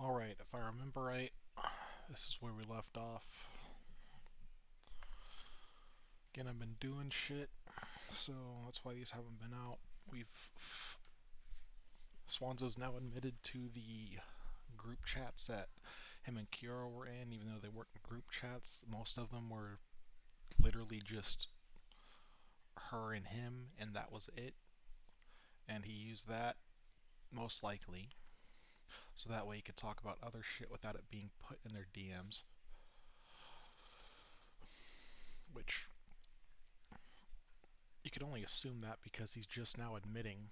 Alright, if I remember right, this is where we left off. Again, I've been doing shit, so that's why these haven't been out. Swanzo's now admitted to the group chats that him and Kira were in, even though they weren't group chats. Most of them were literally just her and him, and that was it. And he used that, most likely, so that way he could talk about other shit without it being put in their DMs. Which you could only assume that because he's just now admitting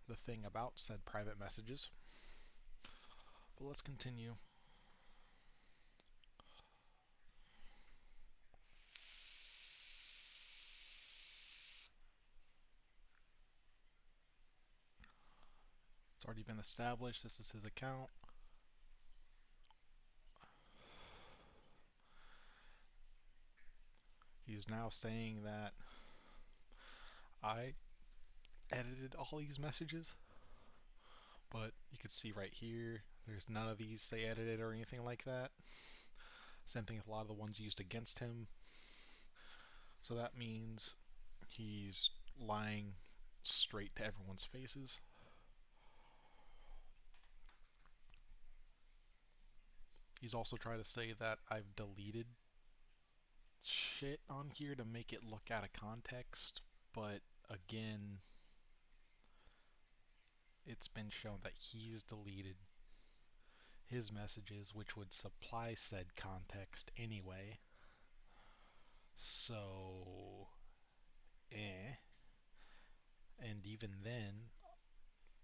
the thing about said private messages. But let's continue. It's already been established. This is his account. He's now saying that I edited all these messages, but you can see right here, there's none of these say edited or anything like that. Same thing with a lot of the ones used against him. So that means he's lying straight to everyone's faces. He's also trying to say that I've deleted shit on here to make it look out of context, but again, it's been shown that he's deleted his messages, which would supply said context anyway. So, eh. And even then,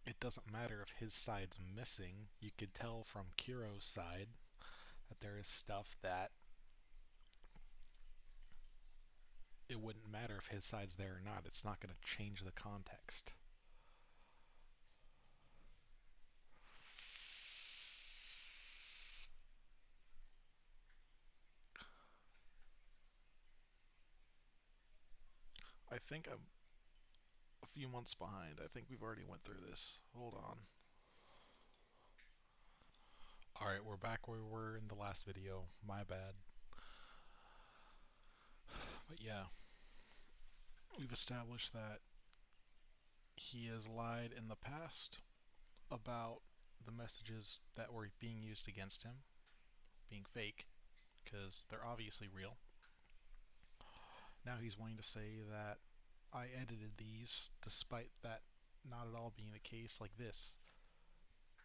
it doesn't matter if his side's missing. You could tell from Kuro's side that there is stuff that it wouldn't matter if his side's there or not. It's not going to change the context. I think I'm a few months behind. I think we've already went through this. Hold on. Alright, we're back where we were in the last video. My bad. But yeah, we've established that he has lied in the past about the messages that were being used against him being fake, because they're obviously real. Now he's wanting to say that I edited these, despite that not at all being the case. Like this.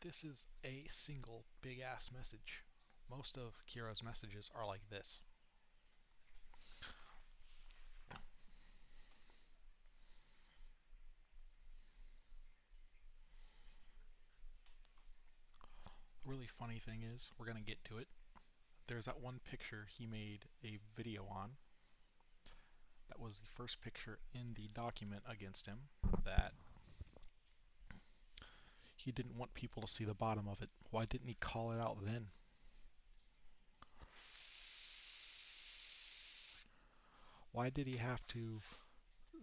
This is a single big ass message. Most of Kira's messages are like this. The really funny thing is, we're going to get to it. There's that one picture he made a video on. That was the first picture in the document against him that he didn't want people to see the bottom of it. Why didn't he call it out then? Why did he have to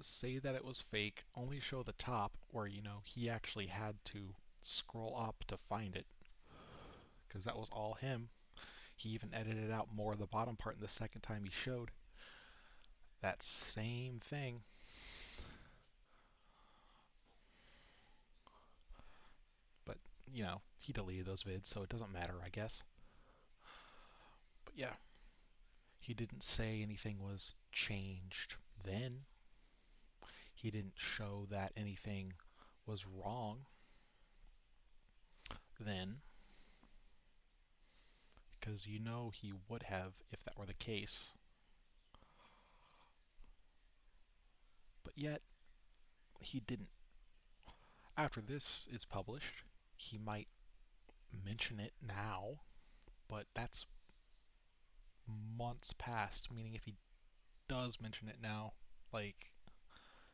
say that it was fake, only show the top where, he actually had to scroll up to find it? Because that was all him. He even edited out more of the bottom part in the second time he showed that same thing. But, he deleted those vids, so it doesn't matter, I guess. But yeah, he didn't say anything was changed then. He didn't show that anything was wrong then, because he would have if that were the case. But yet, he didn't. After this is published, he might mention it now, but that's months past, meaning if he does mention it now, like,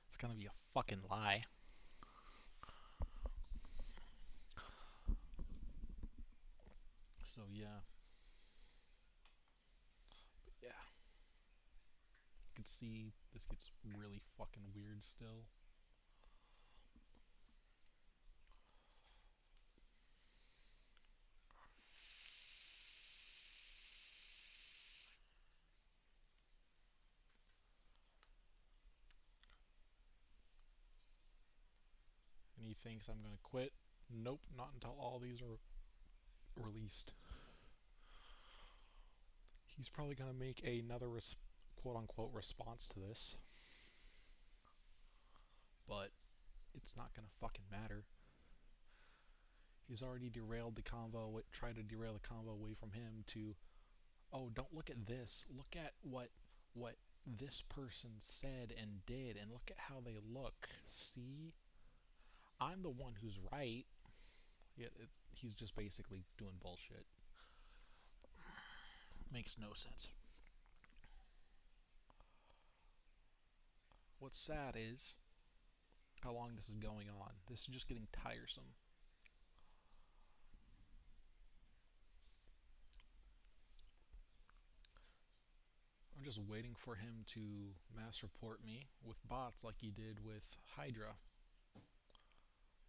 it's gonna be a fucking lie. So yeah. But yeah. You can see this gets really fucking weird still. He thinks I'm going to quit. Nope, not until all these are released. He's probably going to make another quote unquote response to this, but it's not going to fucking matter. He's already derailed the convo, tried to derail the convo away from him to, oh, don't look at this. Look at what this person said and did, and look at how they look. See? I'm the one who's right. Yeah, he's just basically doing bullshit. Makes no sense. What's sad is how long this is going on. This is just getting tiresome. I'm just waiting for him to mass report me with bots like he did with Hydra.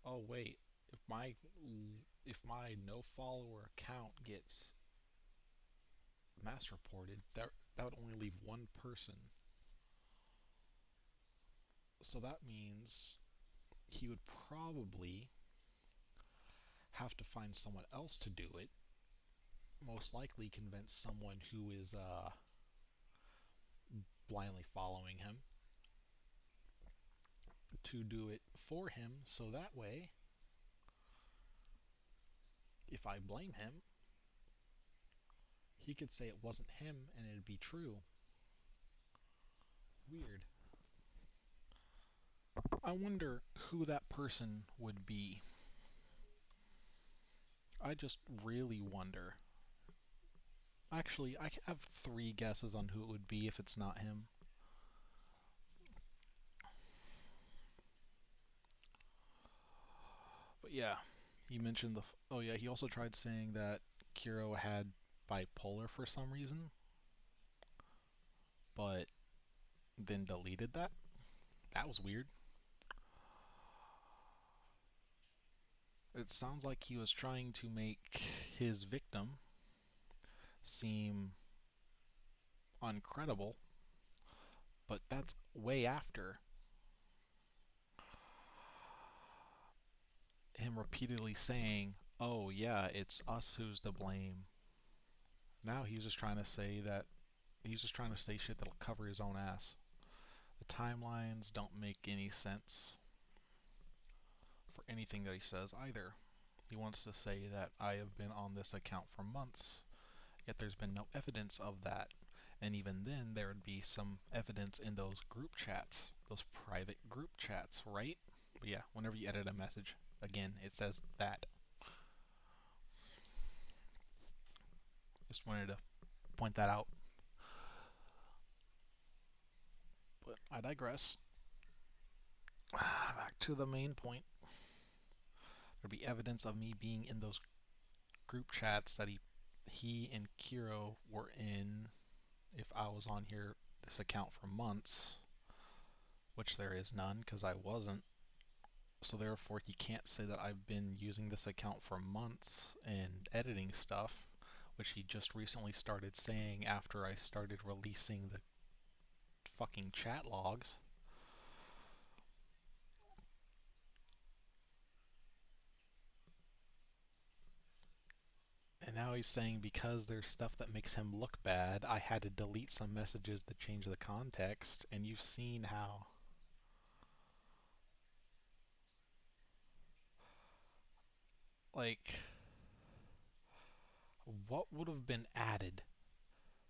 Oh wait, if my no follower account gets mass reported, that would only leave one person. So that means he would probably have to find someone else to do it. Most likely convince someone who is blindly following him to do it for him, so that way, if I blame him, he could say it wasn't him and it'd be true. Weird. I wonder who that person would be. I just really wonder. Actually, I have 3 guesses on who it would be if it's not him. But yeah, he mentioned oh yeah, he also tried saying that Kiro had bipolar for some reason, but then deleted that. That was weird. It sounds like he was trying to make his victim seem uncredible, but that's way after him repeatedly saying, oh yeah, it's us who's to blame. Now he's just trying to say shit that'll cover his own ass. The timelines don't make any sense for anything that he says either. He wants to say that I have been on this account for months, yet there's been no evidence of that. And even then, there would be some evidence in those group chats, those private group chats, right? But yeah, whenever you edit a message, again, it says that. Just wanted to point that out. But I digress. Back to the main point. There'd be evidence of me being in those group chats that he and Kiro were in if I was on here this account for months, which there is none because I wasn't. So therefore he can't say that I've been using this account for months and editing stuff, which he just recently started saying after I started releasing the fucking chat logs. And now he's saying because there's stuff that makes him look bad, I had to delete some messages to change the context, and you've seen how. Like, what would have been added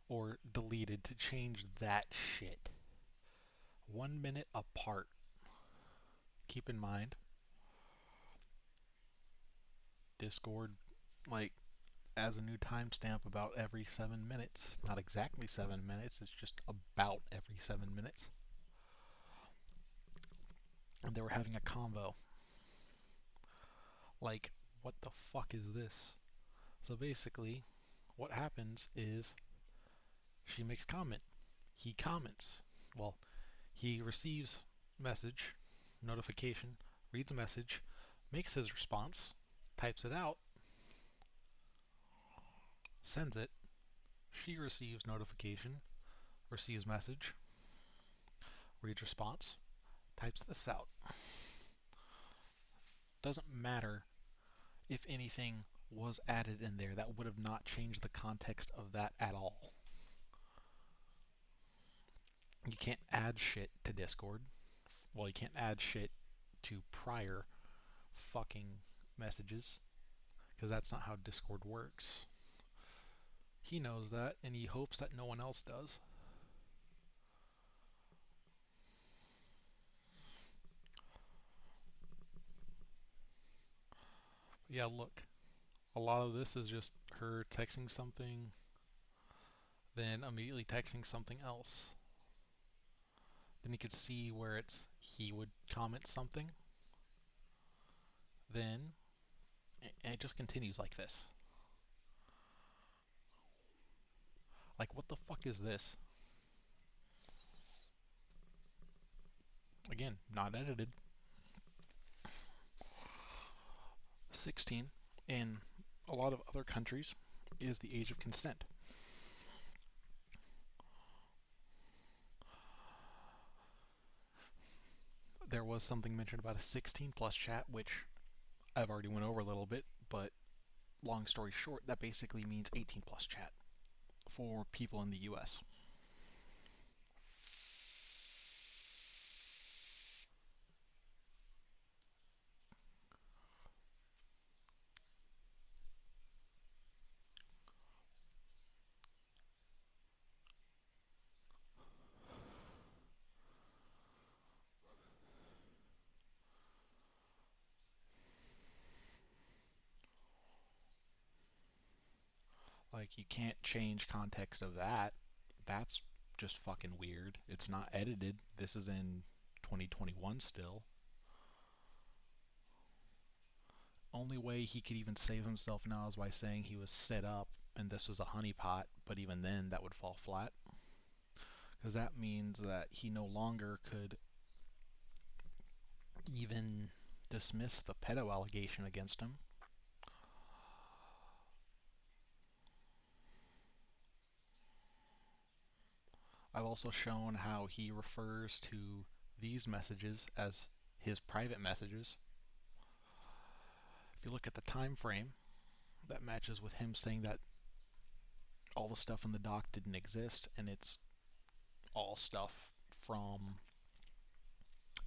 or deleted to change that shit? 1 minute apart. Keep in mind, Discord, like, adds a new timestamp about every 7 minutes. Not exactly 7 minutes, it's just about every 7 minutes. And they were having a convo. Like, what the fuck is this? So basically, what happens is she makes a comment. He comments. Well, he receives message, notification, reads a message, makes his response, types it out, sends it. She receives notification, receives message, reads response, types this out. Doesn't matter if anything was added in there. That would have not changed the context of that at all. You can't add shit to Discord. Well, you can't add shit to prior fucking messages because that's not how Discord works. He knows that, and he hopes that no one else does. But yeah, look, a lot of this is just her texting something, then immediately texting something else. Then you could see where it's he would comment something, then and it just continues like this. Like, what the fuck is this? Again, not edited. 16 in a lot of other countries is the age of consent. There was something mentioned about a 16 plus chat, which I've already went over a little bit, but long story short, that basically means 18 plus chat for people in the US. Like, you can't change context of that. That's just fucking weird. It's not edited. This is in 2021 still. Only way he could even save himself now is by saying he was set up and this was a honeypot, but even then that would fall flat. Because that means that he no longer could even dismiss the pedo allegation against him. I've also shown how he refers to these messages as his private messages. If you look at the time frame, that matches with him saying that all the stuff in the doc didn't exist, and it's all stuff from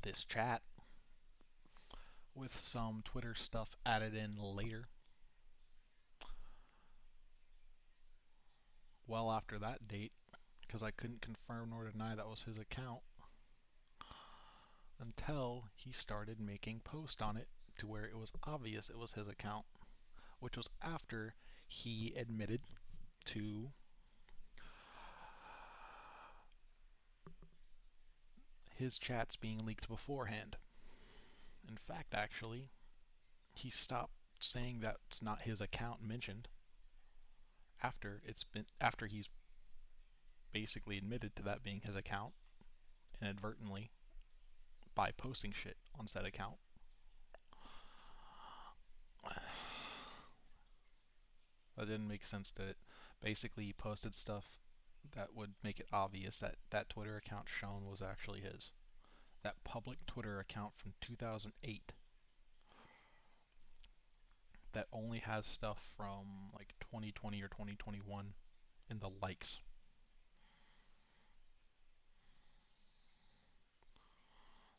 this chat with some Twitter stuff added in later. Well after that date, because I couldn't confirm nor deny that was his account until he started making posts on it to where it was obvious it was his account, which was after he admitted to his chats being leaked beforehand. In fact, actually, he stopped saying that's not his account mentioned after he's basically admitted to that being his account inadvertently by posting shit on said account. That didn't make sense, did it? Basically, he posted stuff that would make it obvious that that Twitter account shown was actually his. That public Twitter account from 2008 that only has stuff from like 2020 or 2021 in the likes.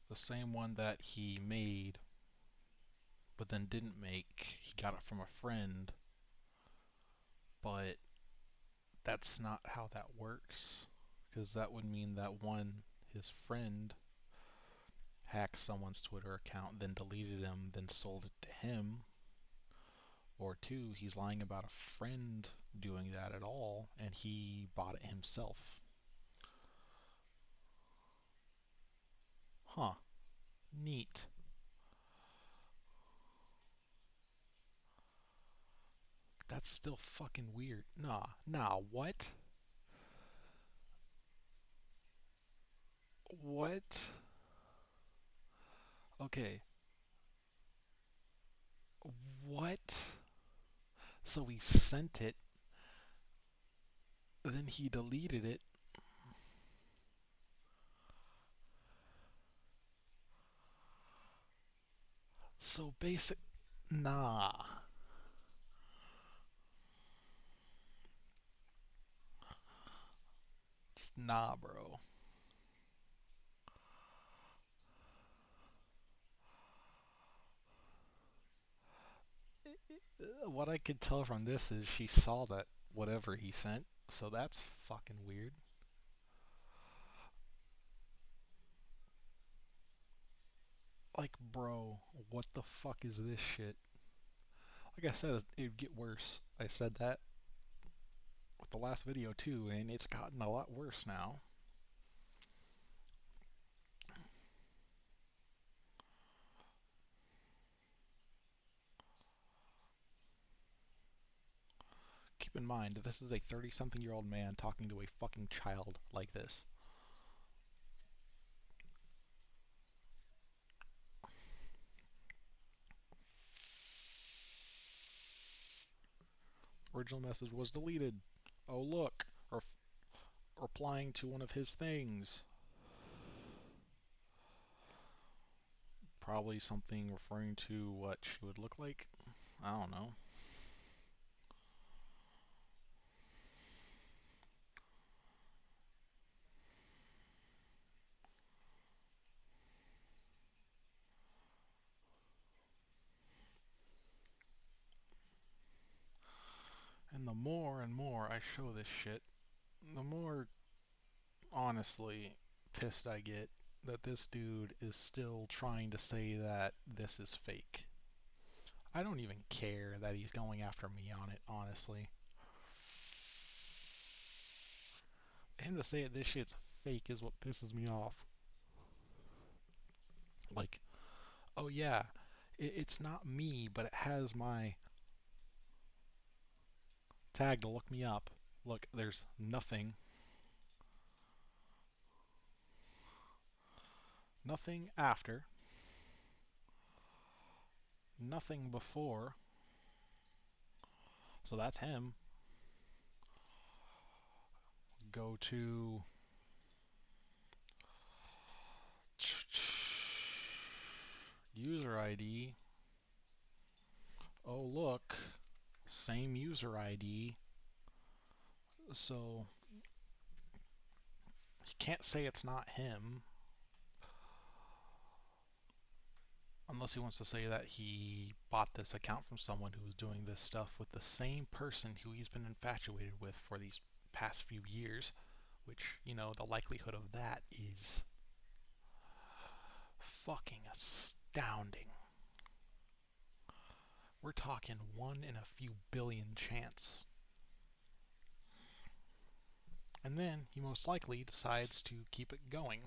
The same one that he made but then didn't make. He got it from a friend, but that's not how that works. Because that would mean that one, his friend hacked someone's Twitter account, then deleted him, then sold it to him. Or two, he's lying about a friend doing that at all, and he bought it himself. Huh. Neat. That's still fucking weird. Nah, what? What? Okay. What? So he sent it, then he deleted it. So basic, nah, just nah, bro. What I could tell from this is she saw that whatever he sent, so that's fucking weird. Like, bro, what the fuck is this shit? Like I said, it'd get worse. I said that with the last video too, and it's gotten a lot worse now. Keep in mind, this is a 30-something-year-old man talking to a fucking child like this. Original message was deleted. Oh look, replying to one of his things. Probably something referring to what she would look like. I don't know. And the more and more I show this shit, the more honestly pissed I get that this dude is still trying to say that this is fake. I don't even care that he's going after me on it, honestly. Him to say this shit's fake is what pisses me off. Like, oh yeah, it's not me, but it has my tag to look me up. Look, there's nothing. Nothing after. Nothing before. So that's him. Go to user ID. Oh look, same user ID. So he can't say it's not him unless he wants to say that he bought this account from someone who was doing this stuff with the same person who he's been infatuated with for these past few years, which, you know, the likelihood of that is fucking astounding. We're talking 1 in a few billion chance. And then he most likely decides to keep it going.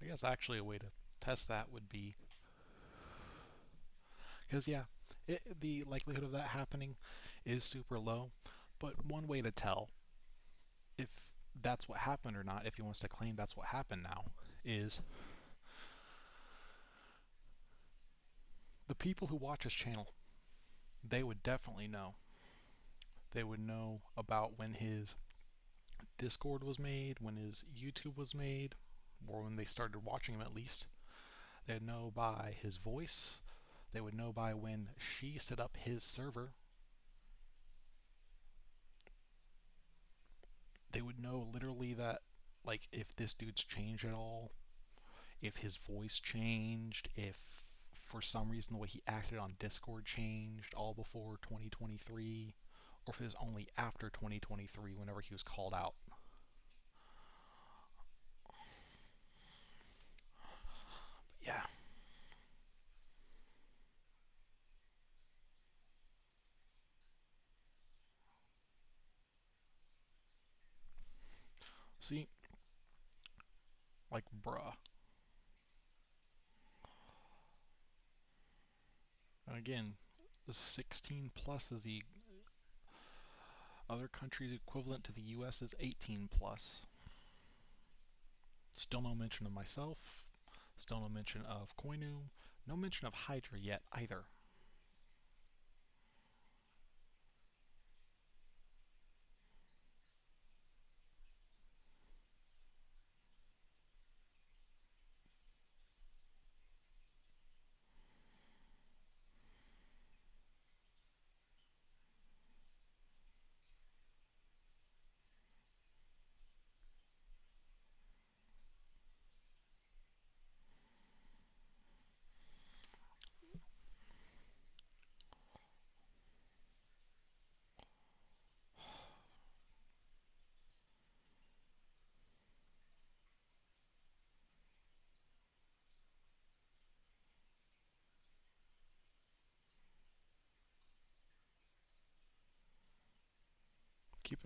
I guess actually a way to test that would be, because yeah, the likelihood of that happening is super low, but one way to tell if that's what happened or not, if he wants to claim that's what happened now, is the people who watch his channel, they would definitely know. They would know about when his Discord was made, when his YouTube was made, or when they started watching him at least. They'd know by his voice. They would know by when she set up his server. They would know literally that, like, if this dude's changed at all, if his voice changed, if for some reason the way he acted on Discord changed all before 2023, or if it was only after 2023 whenever he was called out. But yeah. See, like, bruh. And again, the 16 plus is the other country's equivalent to the US is 18 plus. Still no mention of myself. Still no mention of Koinu. No mention of Hydra yet either.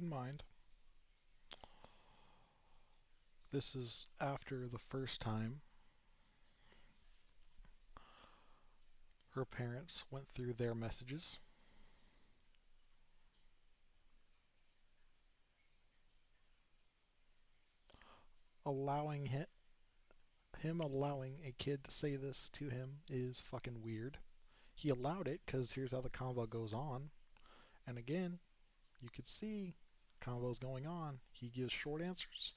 in mind, this is after the first time her parents went through their messages, allowing him allowing a kid to say this to him is fucking weird. He allowed it because here's how the convo goes on. And again, you could see convo's going on. He gives short answers.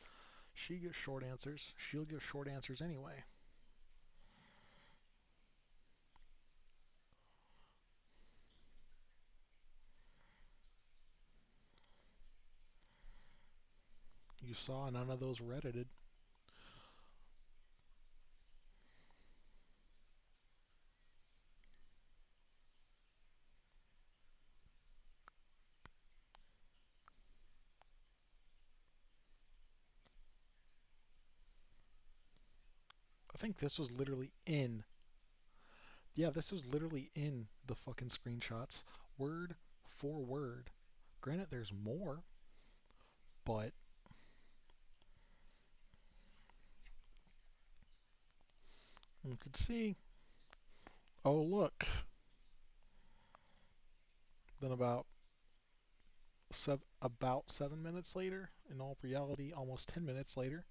She gives short answers. She'll give short answers anyway. You saw none of those were edited. I think this was literally in. Yeah, this was literally in the fucking screenshots, word for word. Granted, there's more, but you could see. Oh, look. Then about 7 minutes later, in all reality, almost 10 minutes later,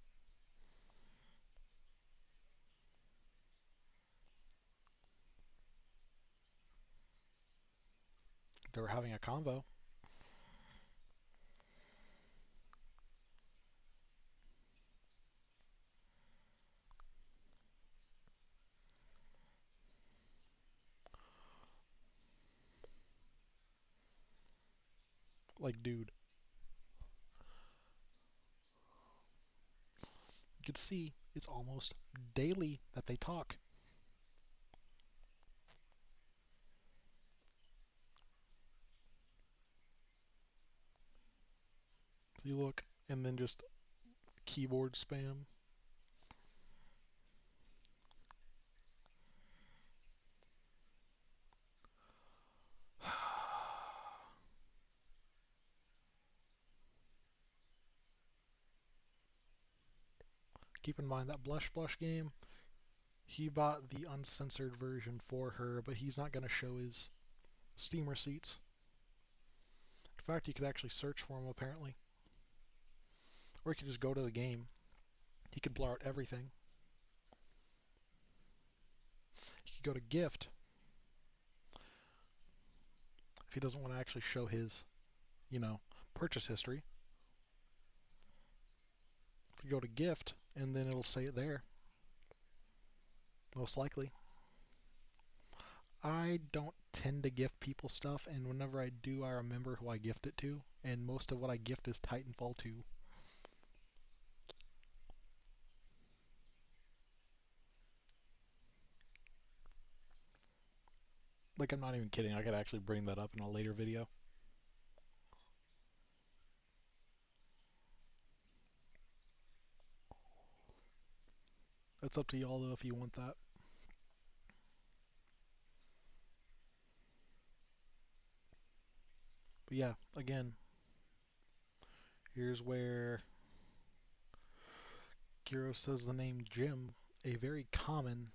they were having a convo. Like, dude, you could see it's almost daily that they talk. So you look, and then just keyboard spam. Keep in mind that Blush Blush game, he bought the uncensored version for her, but he's not going to show his Steam receipts. In fact, you could actually search for them apparently. Or you could just go to the game. He could blur out everything. He could go to gift if he doesn't want to actually show his, purchase history. If you go to gift, and then it'll say it there, most likely. I don't tend to gift people stuff, and whenever I do, I remember who I gift it to, and most of what I gift is Titanfall 2. Like, I'm not even kidding, I could actually bring that up in a later video. It's up to y'all, though, if you want that. But yeah, again, here's where Kiro says the name Jim, a very common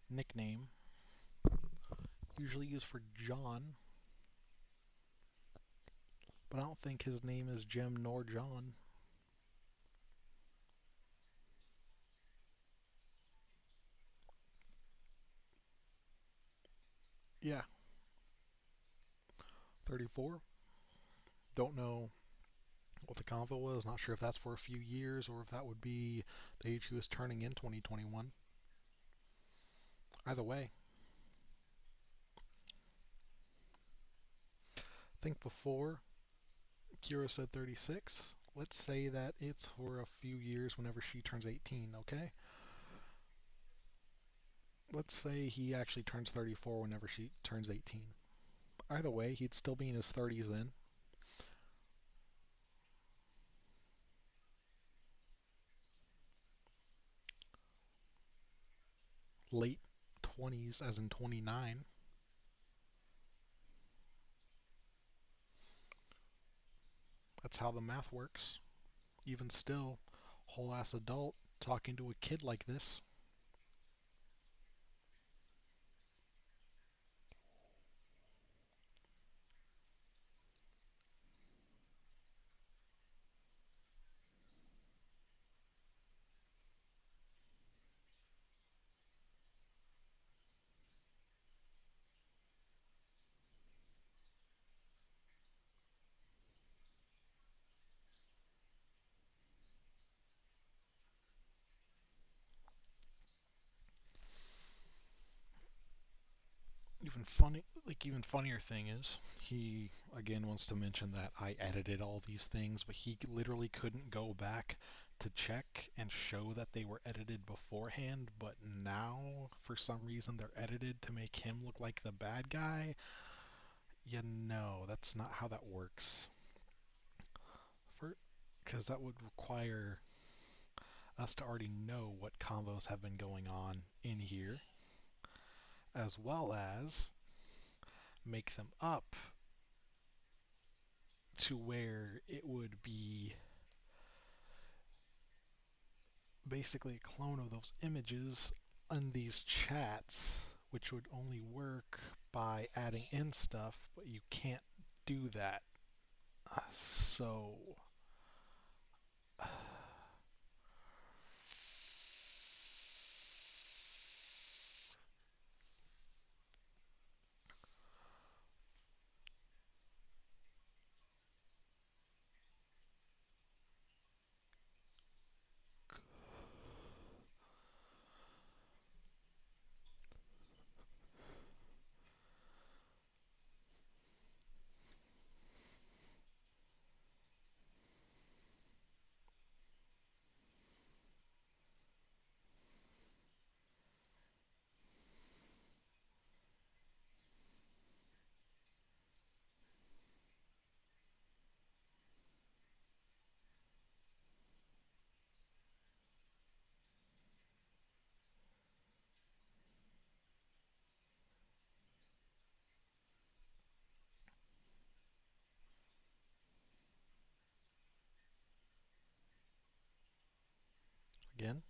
nickname, usually used for John, but I don't think his name is Jim nor John. Yeah, 34. Don't know what the convo was. Not sure if that's for a few years or if that would be the age he was turning in 2021. Either way, I think before Kira said 36. Let's say that it's for a few years whenever she turns 18, okay? Let's say he actually turns 34 whenever she turns 18. Either way, he'd still be in his 30s then. Late 20s, as in 29. That's how the math works. Even still, whole ass adult talking to a kid like this. Even funnier thing is, he again wants to mention that I edited all these things, but he literally couldn't go back to check and show that they were edited beforehand, but now for some reason they're edited to make him look like the bad guy. Yeah, no, that's not how that works. For Because that would require us to already know what combos have been going on in here, as well as make them up to where it would be basically a clone of those images in these chats, which would only work by adding in stuff, but you can't do that. So, again,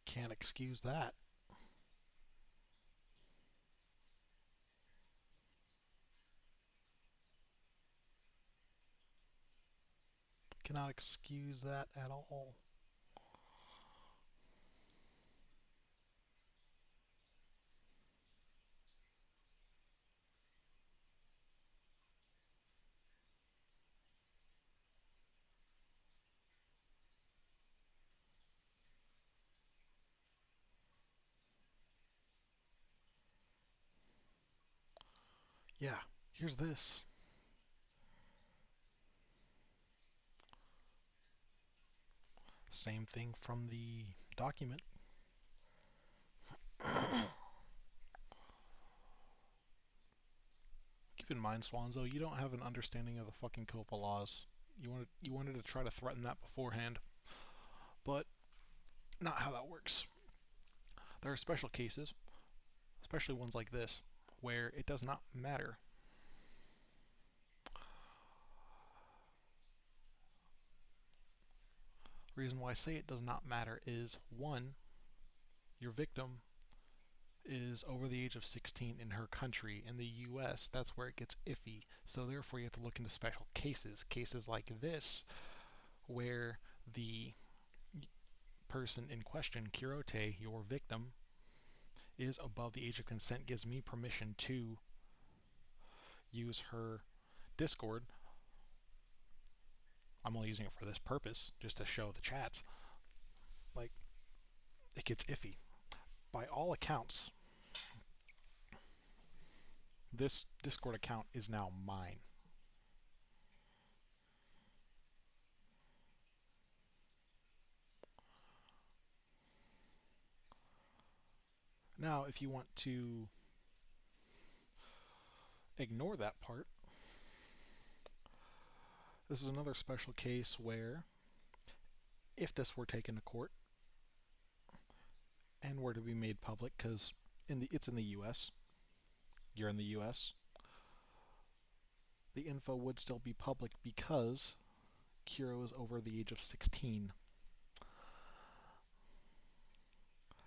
can't excuse that. Cannot excuse that at all. Yeah, here's this. Same thing from the document. Keep in mind, Swanzo, you don't have an understanding of the fucking COPA laws. You wanted to try to threaten that beforehand, but not how that works. There are special cases, especially ones like this, where it does not matter. The reason why I say it does not matter is one, your victim is over the age of 16 in her country. In the US, that's where it gets iffy. So therefore, you have to look into special cases. Cases like this, where the person in question, Kirote, your victim, is above the age of consent, gives me permission to use her Discord. I'm only using it for this purpose, just to show the chats. Like, it gets iffy. By all accounts, this Discord account is now mine. Now, if you want to ignore that part, this is another special case where, if this were taken to court and were to be made public, because it's in the U.S., you're in the U.S., the info would still be public because Kira was over the age of 16.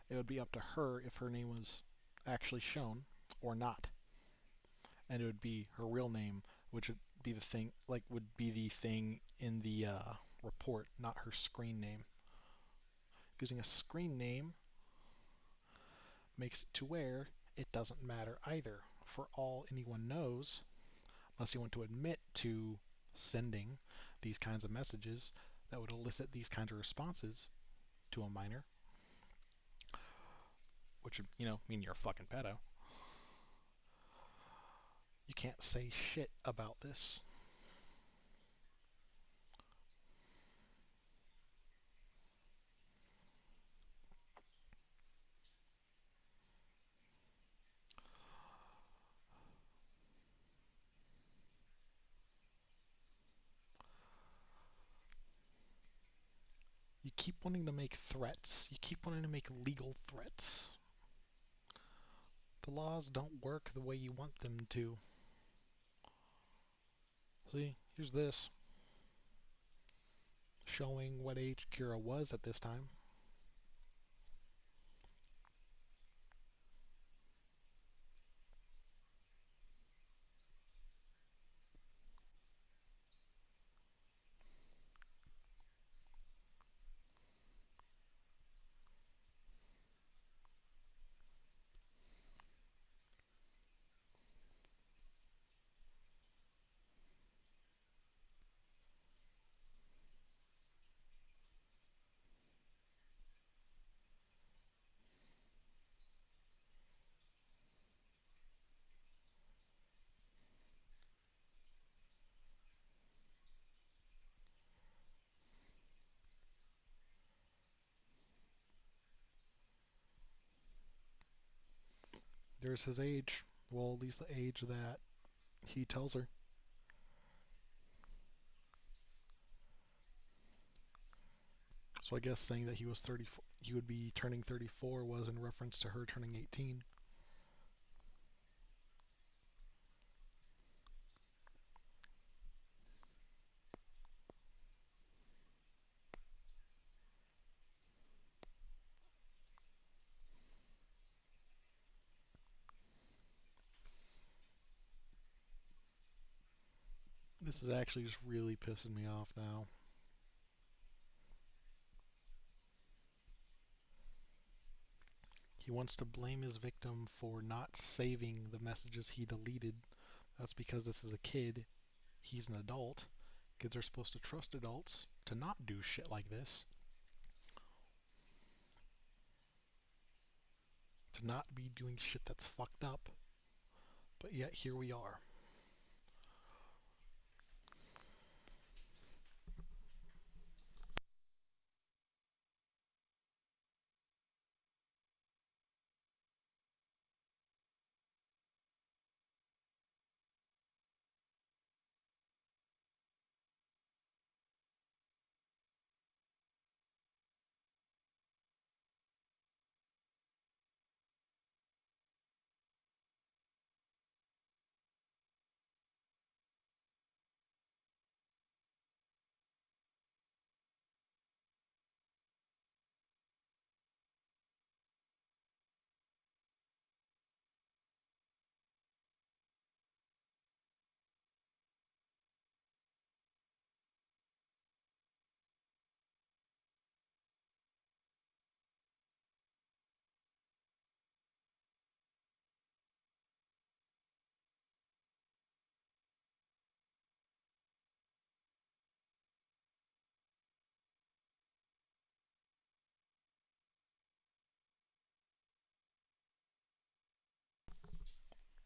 It would be up to her if her name was actually shown or not. And it would be her real name, which would be the thing, would be the thing in the report, not her screen name. Using a screen name makes it to where it doesn't matter either. For all anyone knows, unless you want to admit to sending these kinds of messages that would elicit these kinds of responses to a minor, which would, mean you're a fucking pedo. You can't say shit about this. You keep wanting to make threats. You keep wanting to make legal threats. The laws don't work the way you want them to. See, here's this. Showing what age Kira was at this time. There's his age. Well, at least the age that he tells her. So I guess saying that he was 34, he would be turning 34 was in reference to her turning 18. This is actually just really pissing me off now. He wants to blame his victim for not saving the messages he deleted. That's because this is a kid. He's an adult. Kids are supposed to trust adults to not do shit like this. To not be doing shit that's fucked up. But yet here we are.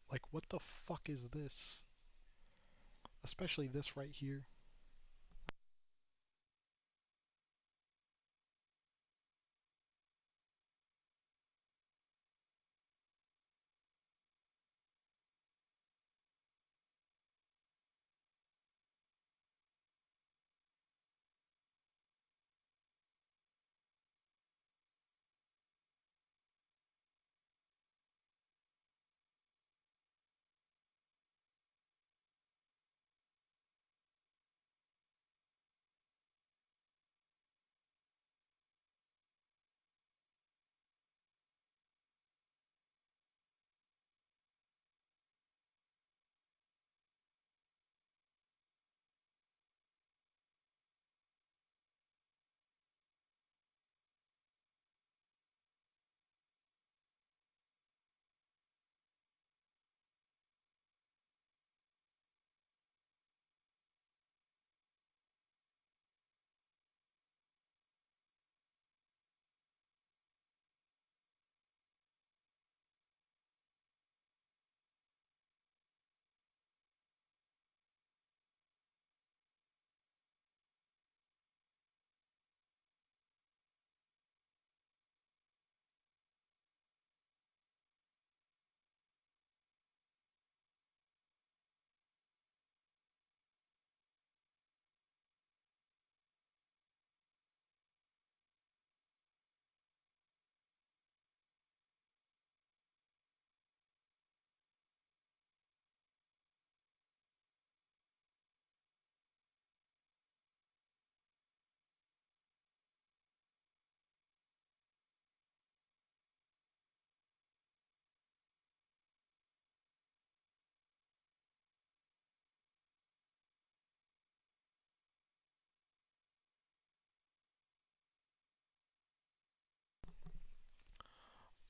Like, what the fuck is this? Especially this right here.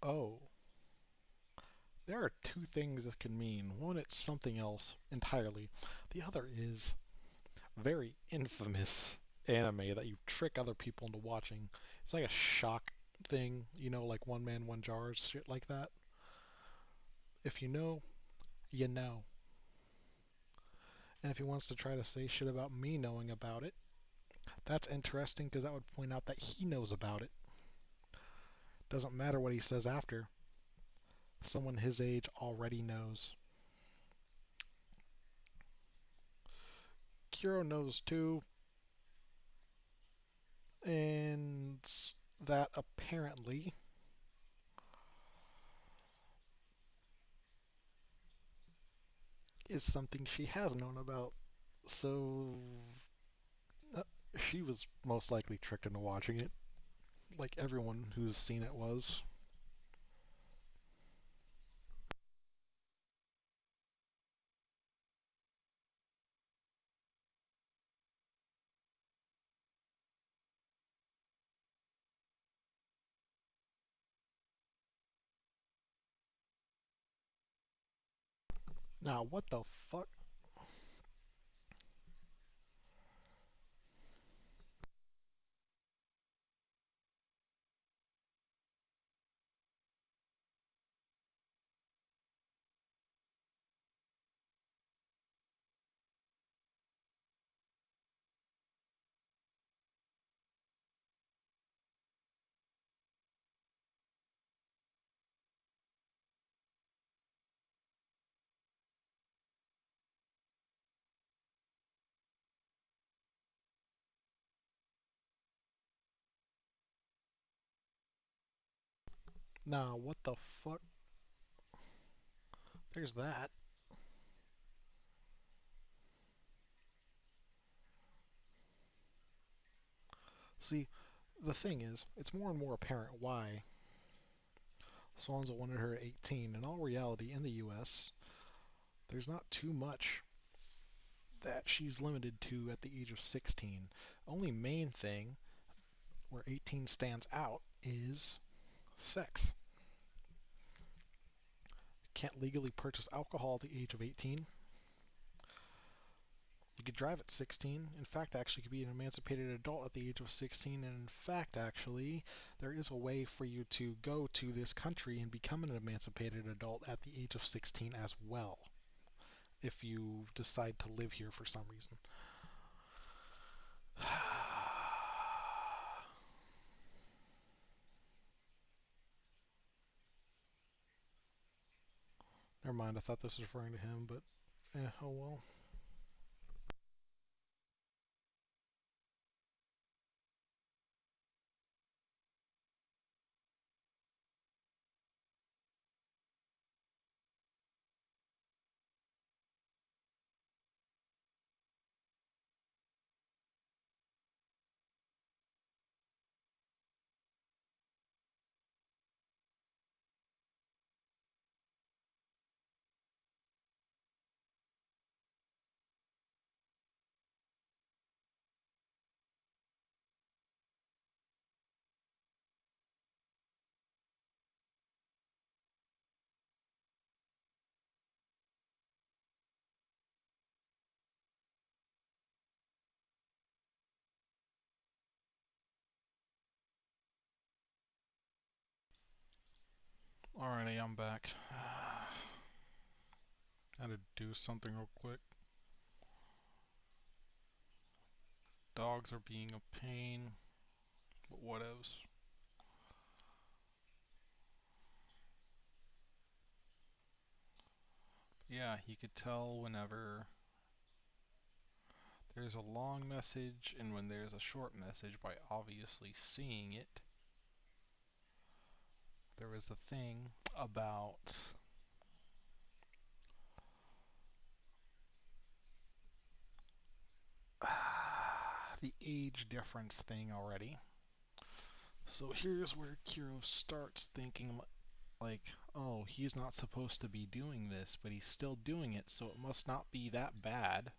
Oh, there are two things this can mean. One, it's something else entirely. The other is very infamous anime that you trick other people into watching. It's like a shock thing, like One Man, One Jars, shit like that. If you know, you know. And if he wants to try to say shit about me knowing about it, that's interesting because that would point out that he knows about it. Doesn't matter what he says after. Someone his age already knows. Kiro knows too, and that apparently is something she has known about. So uh, she was most likely tricked into watching it, like everyone who's seen it was. Now, what the fuck? Now, what the fuck? There's that. See, the thing is, it's more and more apparent why Swanza wanted her at 18. In all reality, in the US, there's not too much that she's limited to at the age of 16. Only main thing where 18 stands out is sex. Can't legally purchase alcohol at the age of 18. You could drive at 16. In fact, actually, could be an emancipated adult at the age of 16. And in fact, actually, there is a way for you to go to this country and become an emancipated adult at the age of 16 as well, if you decide to live here for some reason. Never mind, I thought this was referring to him, but oh well. Alrighty, I'm back. Had to do something real quick. Dogs are being a pain, but whatevs. Yeah, you could tell whenever there's a long message and when there's a short message by obviously seeing it. There was a thing about the age difference thing already. So here's where Kiro starts thinking like, oh, he's not supposed to be doing this, but he's still doing it, so it must not be that bad.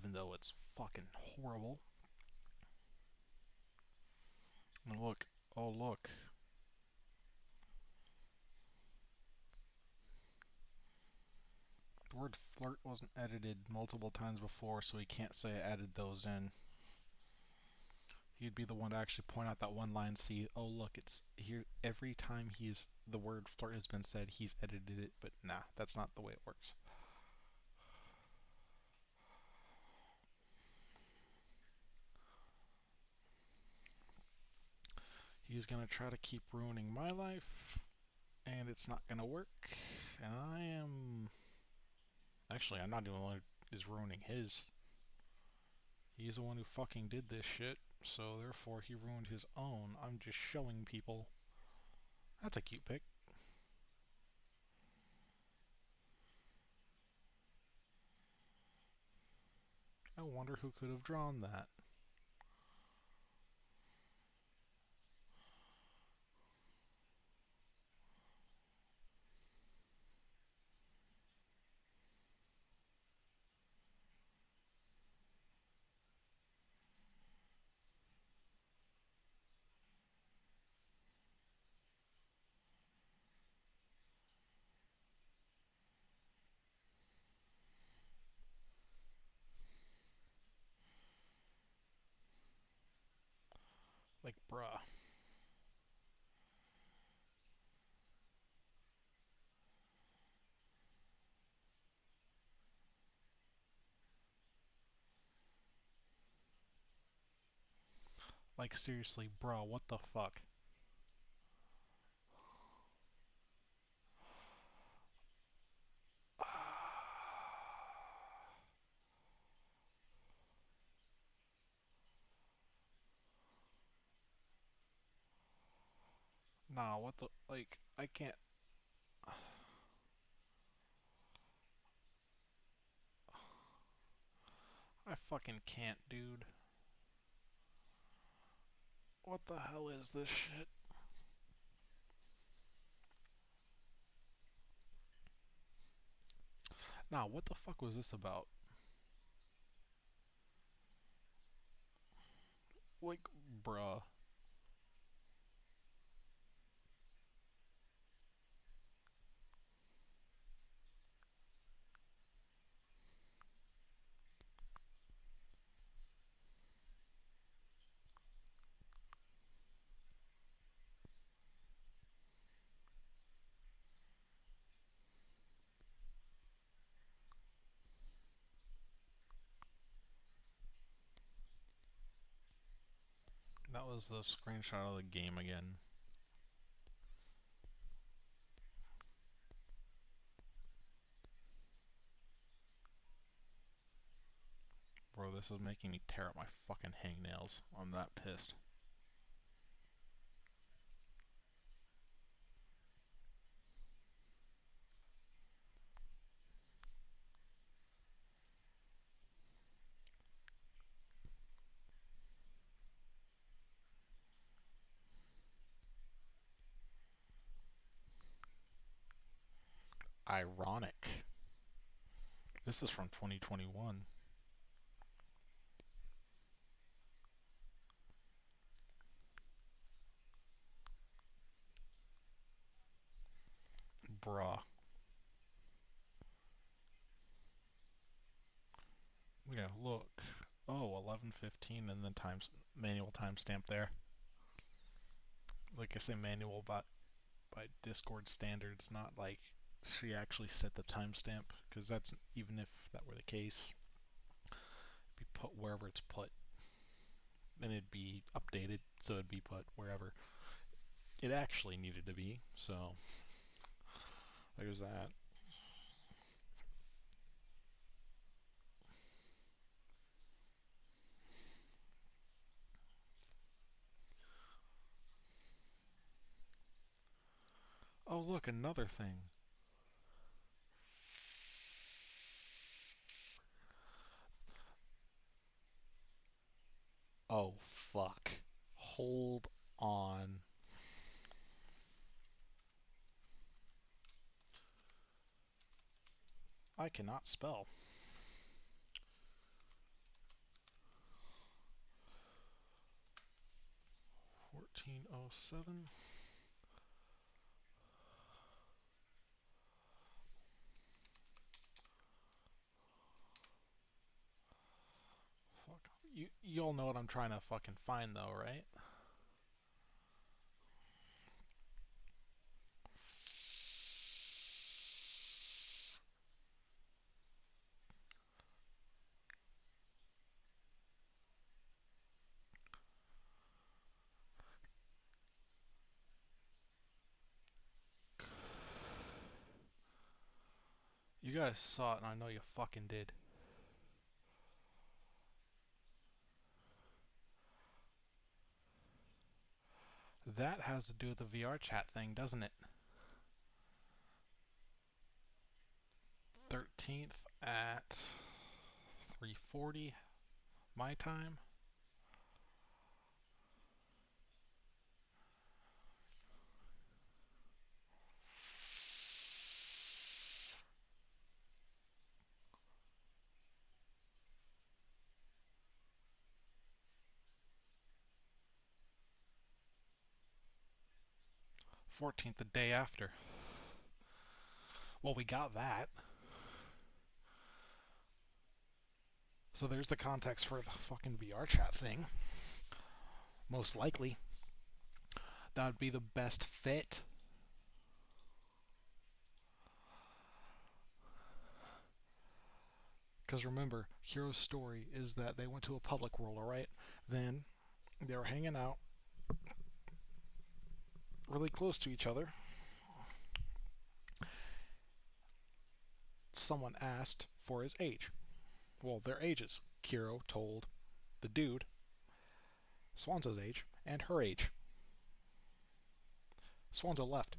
even though it's fucking horrible. And look, oh look. The word flirt wasn't edited multiple times before, so he can't say I added those in. He'd be the one to actually point out that one line, see, oh look, it's here every time the word flirt has been said, he's edited it, but nah, that's not the way it works. He's gonna try to keep ruining my life, and it's not gonna work. And actually, I'm not the one who is ruining his. He's the one who fucking did this shit, so therefore he ruined his own. I'm just showing people. That's a cute pic. I wonder who could have drawn that. Like, bruh. Like, seriously, bruh, what the fuck? Nah, what the, like, I can't. I fucking can't, dude. What the hell is this shit? Nah, what the fuck was this about? Like, bruh. That was the screenshot of the game again. Bro, this is making me tear up my fucking hangnails. I'm that pissed. Ironic. This is from 2021. Bruh. Yeah, look. Oh, 11:15 and then manual timestamp there. Like I say, manual by Discord standards, not like she actually set the timestamp, because that's, even if that were the case, it'd be put wherever it's put, and it'd be updated, so it'd be put wherever it actually needed to be. So there's that. Oh, look, another thing. Oh, fuck. Hold on. I cannot spell. 1407. Fuck. You all know what I'm trying to fucking find though, right? You guys saw it and I know you fucking did. That has to do with the VR chat thing, doesn't it? 13th at 3:40 my time. 14th the day after. Well, we got that. So there's the context for the fucking VR chat thing. Most likely, that would be the best fit. Because remember, Hero's story is that they went to a public world, alright? Then they were hanging out really close to each other. Someone asked for his age. Well, their ages. Kiro told the dude Swanzo's age and her age. Swanzo left.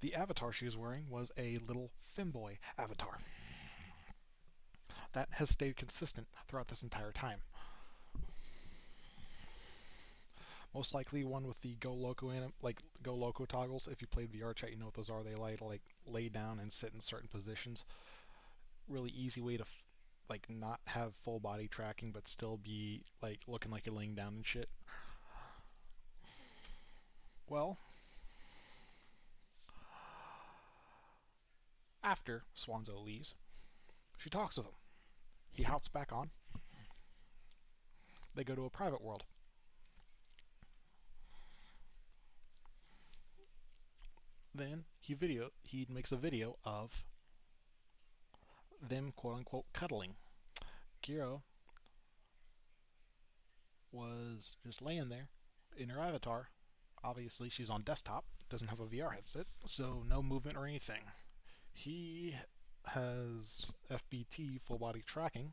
The avatar she was wearing was a little femboy avatar. That has stayed consistent throughout this entire time. Most likely one with the Go Loco Go Loco toggles. If you played VR chat, you know what those are. They like lay down and sit in certain positions. Really easy way to like not have full body tracking, but still be like looking like you're laying down and shit. Well, after Swanzo leaves, she talks with him. He hops back on. They go to a private world. Then he makes a video of them quote unquote cuddling. Kiro was just laying there in her avatar. Obviously, she's on desktop, doesn't have a VR headset, so no movement or anything. He has FBT, full body tracking.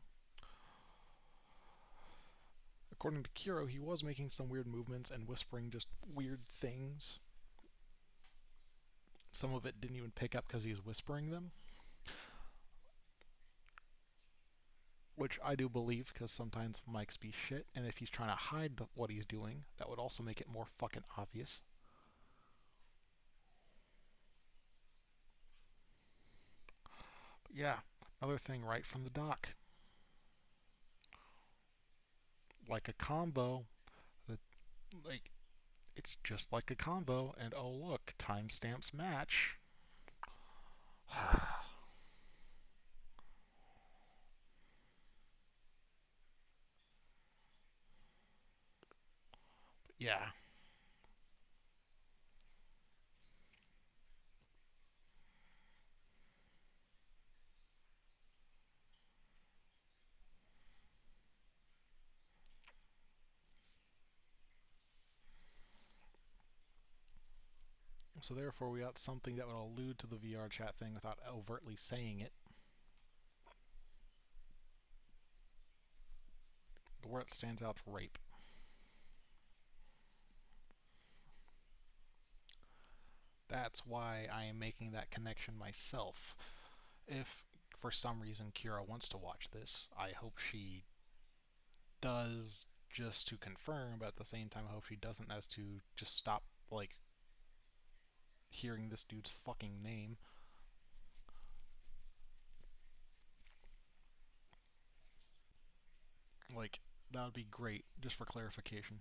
According to Kiro, he was making some weird movements and whispering just weird things. Some of it didn't even pick up because he was whispering them, which I do believe because sometimes mics be shit, and if he's trying to hide what he's doing, that would also make it more fucking obvious. But yeah, another thing right from the doc. Like a combo, that like it's just like a combo, and oh look, timestamps match. Yeah. So therefore we got something that would allude to the VR chat thing without overtly saying it. The word that stands out is rape. That's why I am making that connection myself. If for some reason Kira wants to watch this, I hope she does just to confirm, but at the same time I hope she doesn't as to just stop like hearing this dude's fucking name. Like That would be great, just for clarification.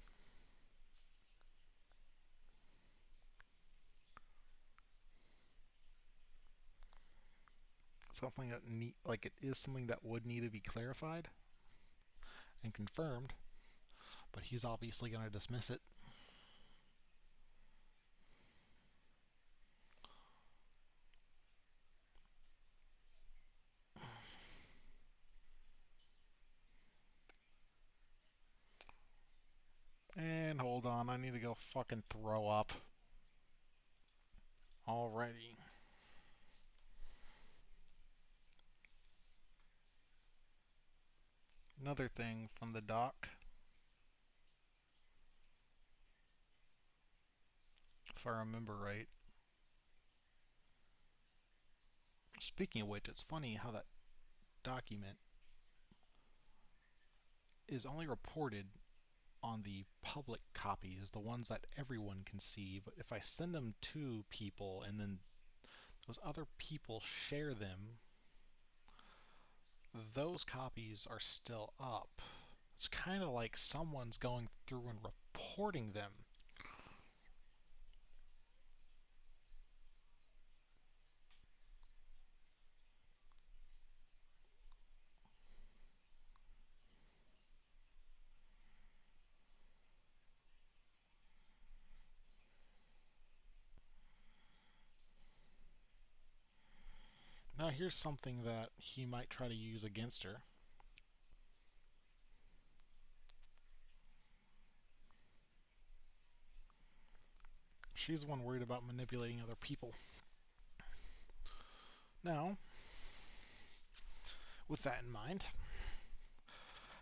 Something that like it is something that would need to be clarified and confirmed, but he's obviously going to dismiss it. And hold on, I need to go fucking throw up. Alrighty. Another thing from the doc, if I remember right. Speaking of which, it's funny how that document is only reported on the public copies, the ones that everyone can see, but if I send them to people and then those other people share them, those copies are still up. It's kind of like someone's going through and reporting them. Now here's something that he might try to use against her. She's the one worried about manipulating other people. Now, with that in mind,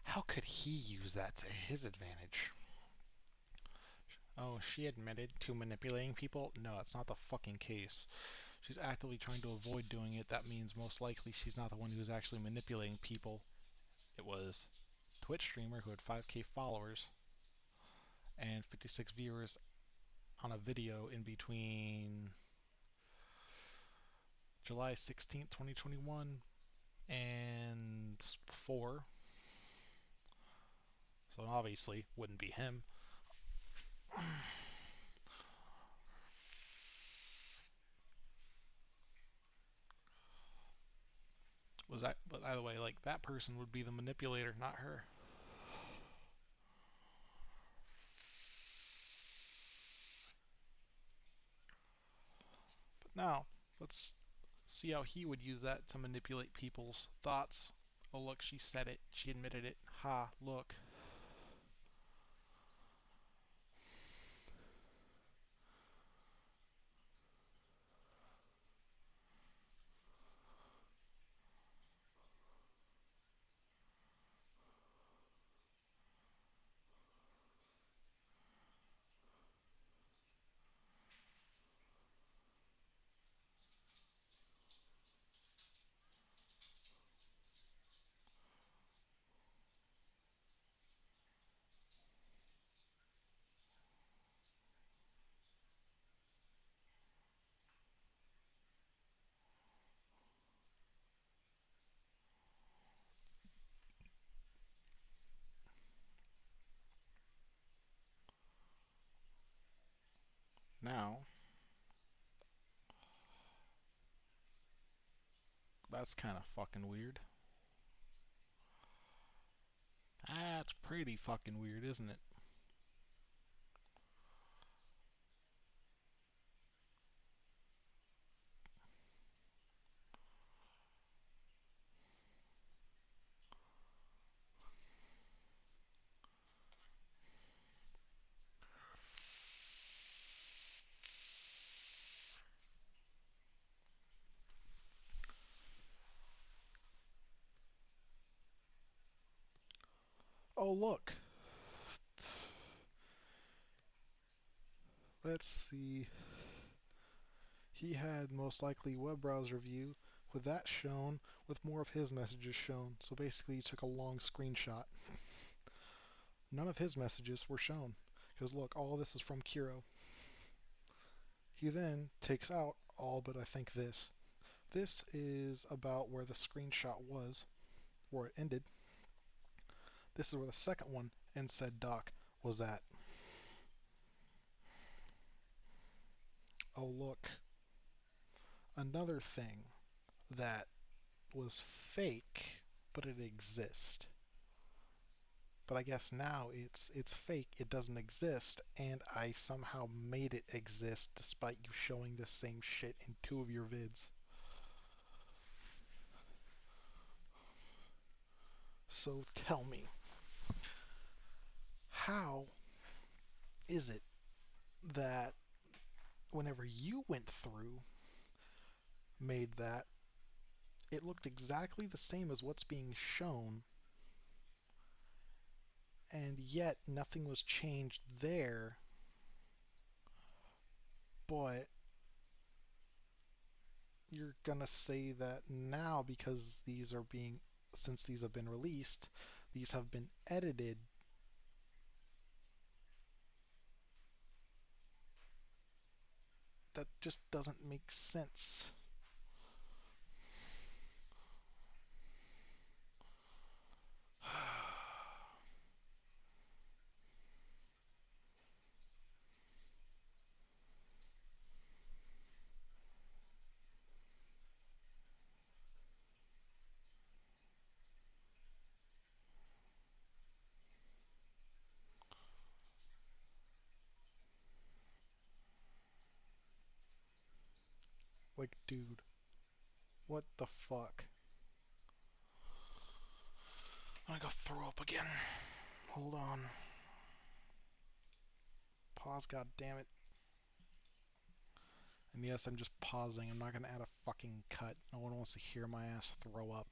how could he use that to his advantage? Oh, she admitted to manipulating people? No, that's not the fucking case. She's actively trying to avoid doing it. That means most likely she's not the one who's actually manipulating people. It was a Twitch streamer who had 5K followers and 56 viewers on a video in between July 16th, 2021 and 4. So obviously wouldn't be him. Was that, but either way, like that person would be the manipulator, not her. But now, let's see how he would use that to manipulate people's thoughts. Oh look, she said it. She admitted it. Ha, look. Now, that's kind of fucking weird. That's pretty fucking weird, isn't it? Oh, look. Let's see. He had most likely web browser view with that shown, with more of his messages shown. So basically, he took a long screenshot. None of his messages were shown. Because look, all this is from Kiro. He then takes out all but I think this. This is about where the screenshot was, where it ended. This is where the second one and said dock was at. Oh, look. Another thing that was fake, but it exists. But I guess now it's fake, it doesn't exist, and I somehow made it exist despite you showing the same shit in two of your vids. So tell me, how is it that whenever you went through, made that, it looked exactly the same as what's being shown, and yet nothing was changed there, but you're gonna say that now because since these have been released, these have been edited. That just doesn't make sense. Like, dude, what the fuck? I'm gonna go throw up again. Hold on. Pause, god damn it. And yes, I'm just pausing. I'm not gonna add a fucking cut. No one wants to hear my ass throw up.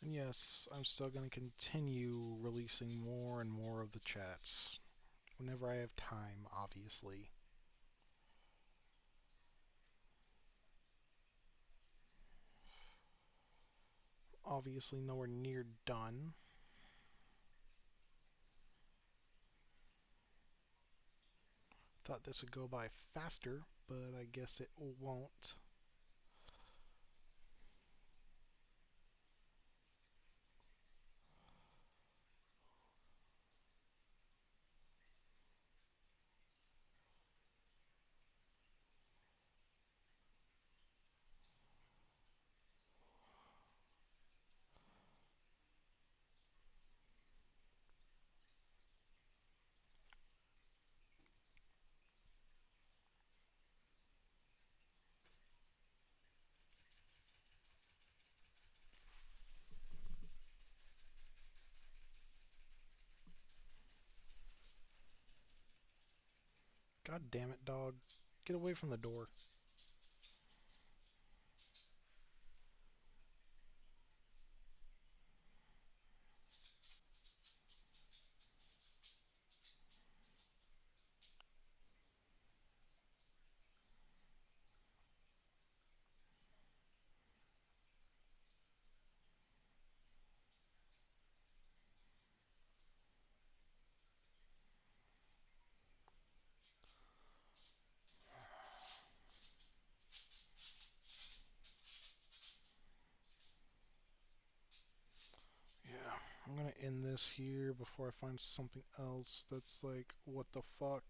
And yes, I'm still gonna continue releasing more and more of the chats. Whenever I have time, obviously. Obviously nowhere near done. Thought this would go by faster, but I guess it won't. God damn it, dog. Get away from the door. Yeah, I'm gonna end this here before I find something else that's like, what the fuck?